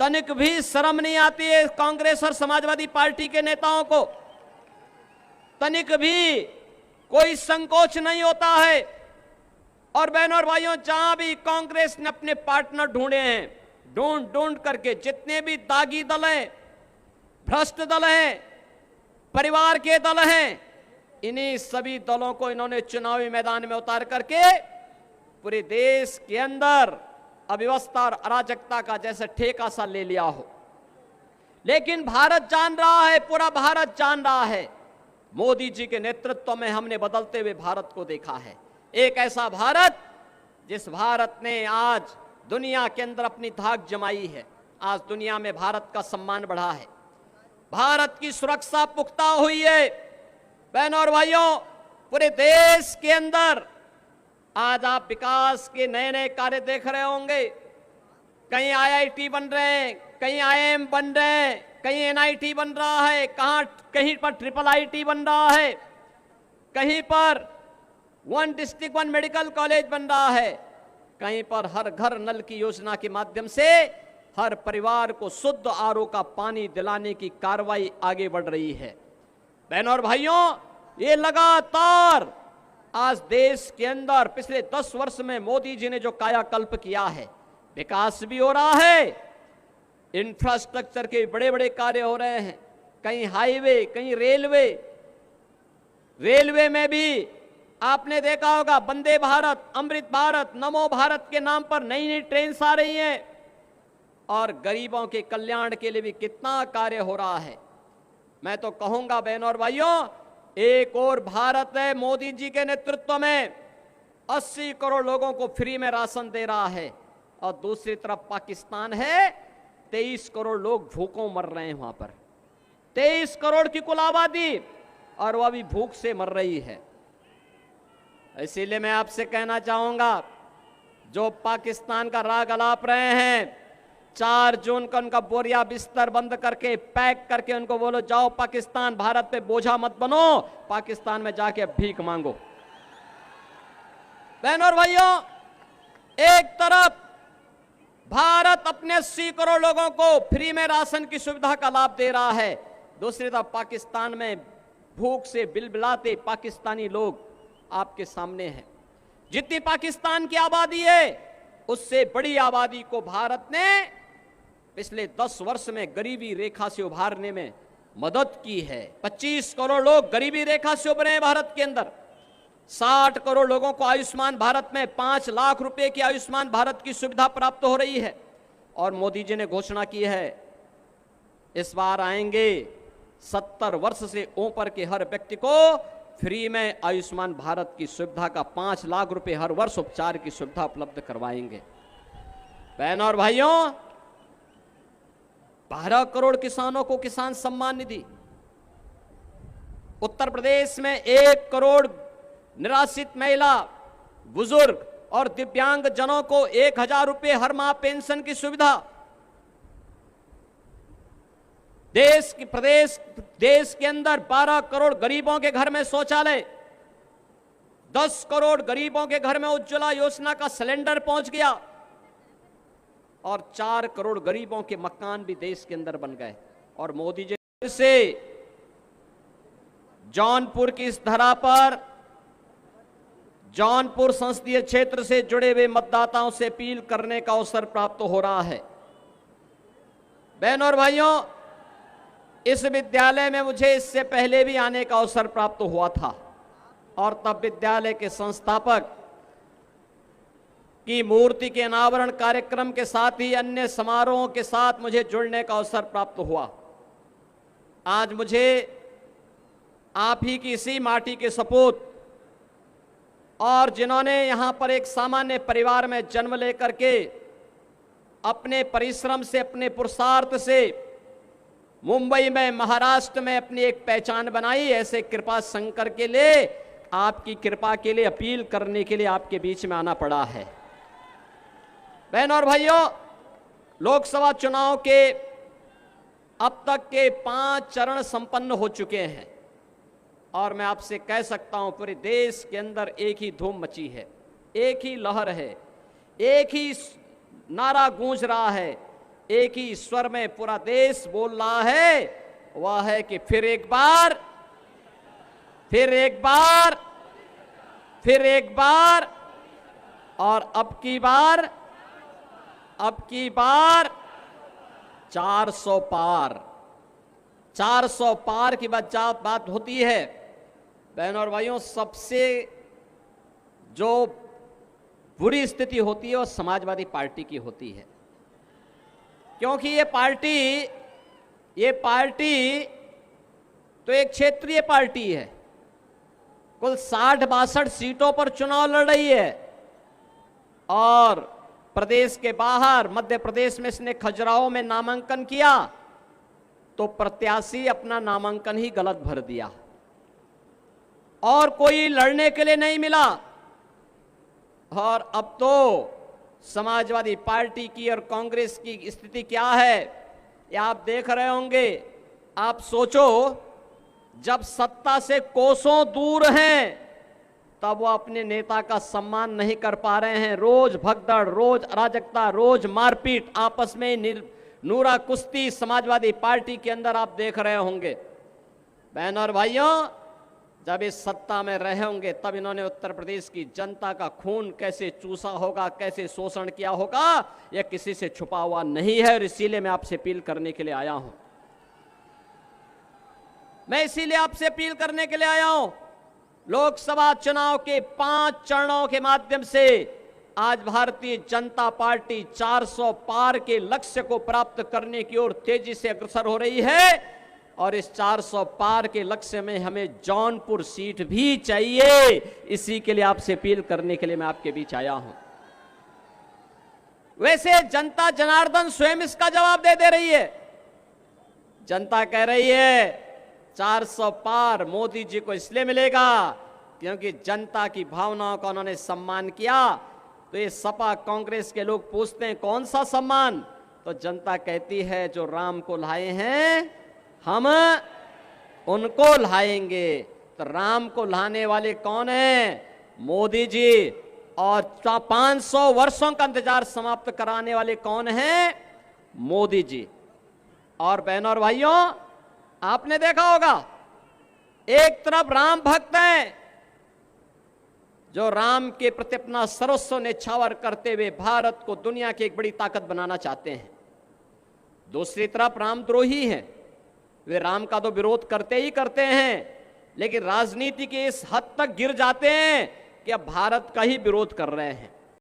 तनिक भी शर्म नहीं आती है कांग्रेस और समाजवादी पार्टी के नेताओं को, तनिक भी कोई संकोच नहीं होता है। और बहनों और भाइयों, जहां भी कांग्रेस ने अपने पार्टनर ढूंढे हैं, ढूंढ ढूंढ करके जितने भी दागी दल हैं, भ्रष्ट दल हैं, परिवार के दल हैं, इन्हीं सभी दलों को इन्होंने चुनावी मैदान में उतार करके पूरे देश के अंदर अव्यवस्था और अराजकता का जैसे ठेका सा ले लिया हो। लेकिन भारत जान रहा है, पूरा भारत जान रहा है, मोदी जी के नेतृत्व में हमने बदलते हुए भारत को देखा है। एक ऐसा भारत जिस भारत ने आज दुनिया के अंदर अपनी धाक जमाई है। आज दुनिया में भारत का सम्मान बढ़ा है, भारत की सुरक्षा पुख्ता हुई है। बहनों और भाइयों, पूरे देश के अंदर आज आप विकास के नए नए कार्य देख रहे होंगे। कहीं आईआईटी बन रहे हैं, कहीं आईआईएम बन रहे हैं, कहीं एनआईटी बन रहा है, कहीं पर ट्रिपल आईटी बन रहा है, कहीं पर one district one medical college बन रहा है, कहीं पर हर घर नल की योजना के माध्यम से हर परिवार को शुद्ध आरओ का पानी दिलाने की कार्रवाई आगे बढ़ रही है। बहनों और भाइयों, ये लगातार आज देश के अंदर पिछले 10 वर्ष में मोदी जी ने जो कायाकल्प किया है, विकास भी हो रहा है, इंफ्रास्ट्रक्चर के बड़े बड़े कार्य हो रहे हैं, कहीं हाईवे, कहीं रेलवे। रेलवे में भी आपने देखा होगा वंदे भारत, अमृत भारत, नमो भारत के नाम पर नई नई ट्रेन आ रही हैं, और गरीबों के कल्याण के लिए भी कितना कार्य हो रहा है। मैं तो कहूंगा बहनों और भाइयों, एक और भारत है मोदी जी के नेतृत्व में 80 करोड़ लोगों को फ्री में राशन दे रहा है, और दूसरी तरफ पाकिस्तान है 23 करोड़ लोग भूखों मर रहे हैं वहां पर। 23 करोड़ की कुल आबादी, और वह भी भूख से मर रही है। इसीलिए मैं आपसे कहना चाहूंगा, जो पाकिस्तान का राग अलाप रहे हैं, 4 जून को उनका बोरिया बिस्तर बंद करके पैक करके उनको बोलो जाओ पाकिस्तान, भारत पे बोझा मत बनो, पाकिस्तान में जाके भीख मांगो। बहनों और भाइयों, एक तरफ भारत अपने 80 करोड़ लोगों को फ्री में राशन की सुविधा का लाभ दे रहा है, दूसरी तरफ पाकिस्तान में भूख से बिलबिलाते पाकिस्तानी लोग आपके सामने हैं। जितनी पाकिस्तान की आबादी है, उससे बड़ी आबादी को भारत ने पिछले 10 वर्ष में गरीबी रेखा से उभारने में मदद की है। 25 करोड़ लोग गरीबी रेखा से उभरे हैं भारत के अंदर। 60 करोड़ लोगों को आयुष्मान भारत में 5 लाख रुपए की आयुष्मान भारत की सुविधा प्राप्त हो रही है। और मोदी जी ने घोषणा की है, इस बार आएंगे 70 वर्ष से ऊपर के हर व्यक्ति को फ्री में आयुष्मान भारत की सुविधा का 5 लाख रुपए हर वर्ष उपचार की सुविधा उपलब्ध करवाएंगे। बहनों और भाइयों, 12 करोड़ किसानों को किसान सम्मान निधि, उत्तर प्रदेश में 1 करोड़ निराश्रित महिला, बुजुर्ग और दिव्यांग जनों को 1000 रुपए हर माह पेंशन की सुविधा, देश के अंदर 12 करोड़ गरीबों के घर में शौचालय, 10 करोड़ गरीबों के घर में उज्ज्वला योजना का सिलेंडर पहुंच गया, और 4 करोड़ गरीबों के मकान भी देश के अंदर बन गए। और मोदी जी से जौनपुर की इस धरा पर जौनपुर संसदीय क्षेत्र से जुड़े हुए मतदाताओं से अपील करने का अवसर प्राप्त हो रहा है। बहनों और भाइयों, इस विद्यालय में मुझे इससे पहले भी आने का अवसर प्राप्त हुआ था, और तब विद्यालय के संस्थापक की मूर्ति के अनावरण कार्यक्रम के साथ ही अन्य समारोहों के साथ मुझे जुड़ने का अवसर प्राप्त हुआ। आज मुझे आप ही की इसी माटी के सपूत, और जिन्होंने यहां पर एक सामान्य परिवार में जन्म लेकर के अपने परिश्रम से, अपने पुरुषार्थ से मुंबई में, महाराष्ट्र में अपनी एक पहचान बनाई, ऐसे कृपा शंकर के लिए, आपकी कृपा के लिए अपील करने के लिए आपके बीच में आना पड़ा है। बहनों और भाइयों, लोकसभा चुनाव के अब तक के 5 चरण संपन्न हो चुके हैं, और मैं आपसे कह सकता हूं पूरे देश के अंदर एक ही धूम मची है, एक ही लहर है, एक ही नारा गूंज रहा है, एक ही स्वर में पूरा देश बोल रहा है, वह है कि फिर एक बार, फिर एक बार, फिर एक बार और अब की बार 400 पार। 400 पार की बात होती है। बहनों और भाइयों, सबसे जो बुरी स्थिति होती है वो समाजवादी पार्टी की होती है, क्योंकि ये पार्टी तो एक क्षेत्रीय पार्टी है। कुल 60-62 सीटों पर चुनाव लड़ रही है और प्रदेश के बाहर मध्य प्रदेश में इसने खजुराहो में नामांकन किया तो प्रत्याशी अपना नामांकन ही गलत भर दिया और कोई लड़ने के लिए नहीं मिला। और अब तो समाजवादी पार्टी की और कांग्रेस की स्थिति क्या है ये आप देख रहे होंगे। आप सोचो, जब सत्ता से कोसों दूर हैं तब वो अपने नेता का सम्मान नहीं कर पा रहे हैं। रोज भगदड़, रोज अराजकता, रोज मारपीट, आपस में नूरा कुश्ती समाजवादी पार्टी के अंदर आप देख रहे होंगे। बहनों और भाइयों, जब इस सत्ता में रहे होंगे तब इन्होंने उत्तर प्रदेश की जनता का खून कैसे चूसा होगा, कैसे शोषण किया होगा, यह किसी से छुपा हुआ नहीं है। और इसीलिए मैं आपसे अपील करने के लिए आया हूं। मैं इसीलिए आपसे अपील करने के लिए आया हूं। लोकसभा चुनाव के 5 चरणों के माध्यम से आज भारतीय जनता पार्टी 400 पार के लक्ष्य को प्राप्त करने की ओर तेजी से अग्रसर हो रही है। और इस 400 पार के लक्ष्य में हमें जौनपुर सीट भी चाहिए। इसी के लिए आपसे अपील करने के लिए मैं आपके बीच आया हूं। वैसे जनता जनार्दन स्वयं इसका जवाब दे रही है। जनता कह रही है 400 पार मोदी जी को इसलिए मिलेगा क्योंकि जनता की भावनाओं का उन्होंने सम्मान किया। तो ये सपा कांग्रेस के लोग पूछते हैं कौन सा सम्मान, तो जनता कहती है जो राम को लाए हैं हम उनको लाएंगे। तो राम को लाने वाले कौन हैं? मोदी जी। और 500 वर्षों का इंतजार समाप्त कराने वाले कौन हैं? मोदी जी। और बहनों और भाइयों, आपने देखा होगा, एक तरफ राम भक्त हैं जो राम के प्रति अपना सर्वस्व न्यौछावर करते हुए भारत को दुनिया की एक बड़ी ताकत बनाना चाहते हैं। दूसरी तरफ रामद्रोही हैं, वे राम का तो विरोध करते ही करते हैं, लेकिन राजनीति के इस हद तक गिर जाते हैं कि अब भारत का ही विरोध कर रहे हैं।